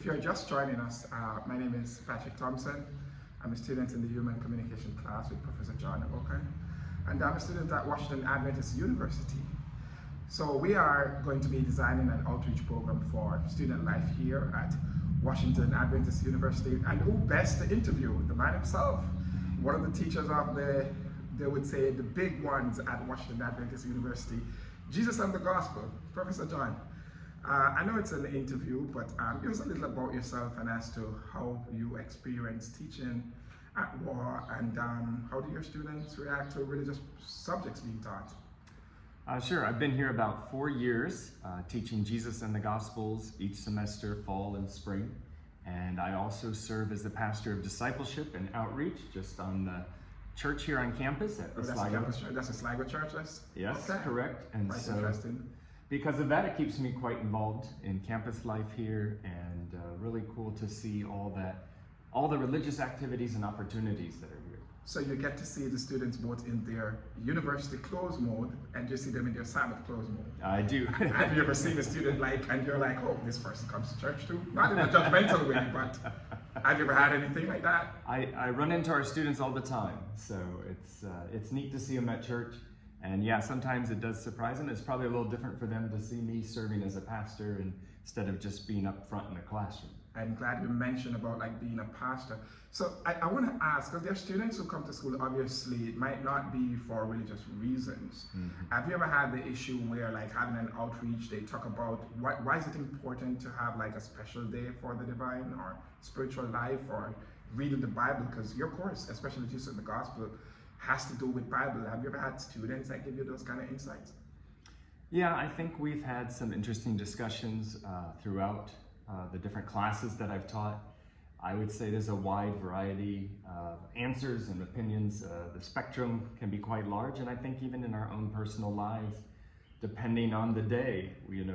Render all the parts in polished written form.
If you're just joining us, my name is Patrick Thompson. I'm a student in the Human Communication class with Professor John Okan, and I'm a student at Washington Adventist University. So we are going to be designing an outreach program for student life here at Washington Adventist University. And who best to interview? The man himself, one of the teachers of they would say, the big ones at Washington Adventist University, Jesus and the Gospel, Professor John. I know it's an interview, but give us a little about yourself and as to how you experience teaching at WA, and how do your students react to religious subjects being taught? Sure, I've been here about 4 years teaching Jesus and the Gospels each semester, fall and spring. And I also serve as the pastor of discipleship and outreach just on the church here on campus at the Sligo. That's a Sligo church, Yes, okay. Correct. And quite so, interesting. because of that, it keeps me quite involved in campus life here, and really cool to see all the religious activities and opportunities that are here. So you get to see the students both in their university closed mode and you see them in their Sabbath closed mode. I do. Have you ever seen a student and you're like, oh, this person comes to church too? Not in a judgmental way, but have you ever had anything like that? I run into our students all the time, so it's neat to see them at church. And yeah, sometimes it does surprise them. It's probably a little different for them to see me serving as a pastor instead of just being up front in the classroom. I'm glad you mentioned about being a pastor. So I want to ask, because there are students who come to school, obviously it might not be for religious reasons. Mm-hmm. Have you ever had the issue where having an outreach, they talk about why is it important to have a special day for the divine or spiritual life or reading the Bible? Because your course, especially Jesus and the Gospel, has to do with Bible. Have you ever had students that give you those kind of insights? Yeah, I think we've had some interesting discussions throughout the different classes that I've taught. I would say there's a wide variety of answers and opinions. The spectrum can be quite large, and I think even in our own personal lives, depending on the day,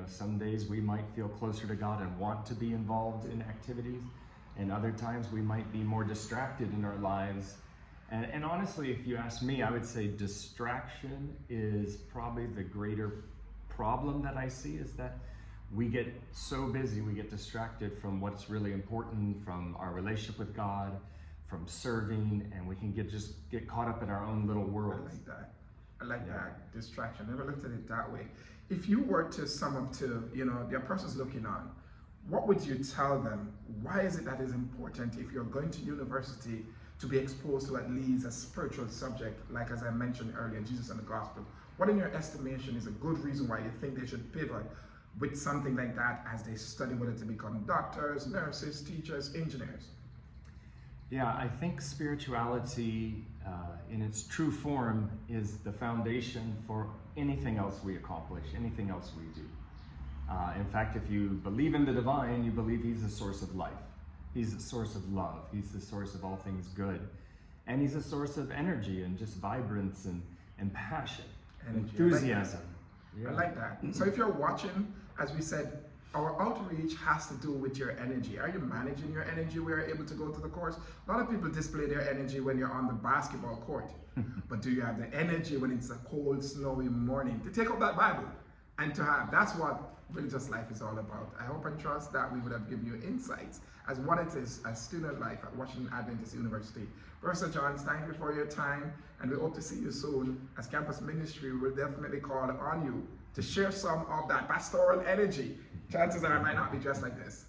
some days we might feel closer to God and want to be involved in activities, and other times we might be more distracted in our lives. And honestly, if you ask me, I would say distraction is probably the greater problem that I see, is that we get so busy, we get distracted from what's really important, from our relationship with God, from serving, and we can get caught up in our own little world. I like that, distraction. Never looked at it that way. If you were to sum up to, the person's looking on, what would you tell them? Why is it that is important if you're going to university to be exposed to at least a spiritual subject, like as I mentioned earlier, Jesus and the Gospel? What in your estimation is a good reason why you think they should pivot with something like that as they study whether to become doctors, nurses, teachers, engineers? Yeah, I think spirituality in its true form is the foundation for anything else we accomplish, anything else we do. In fact, if you believe in the divine, you believe he's the source of life. He's the source of love. He's the source of all things good. And he's a source of energy and just vibrance and passion, enthusiasm. I like that. So if you're watching, as we said, our outreach has to do with your energy. Are you managing your energy where you're able to go to the course? A lot of people display their energy when you're on the basketball court. But do you have the energy when it's a cold, snowy morning to take up that Bible and to have? That's what religious life is all about. I hope and trust that we would have given you insights as what it is as student life at Washington Adventist University. Professor John, thank you for your time, and we hope to see you soon. As campus ministry, we will definitely call on you to share some of that pastoral energy. Chances are I might not be dressed like this.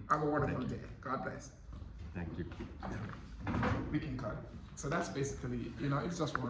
Have a wonderful day. God bless. Thank you. We can cut. So that's basically, it's just one.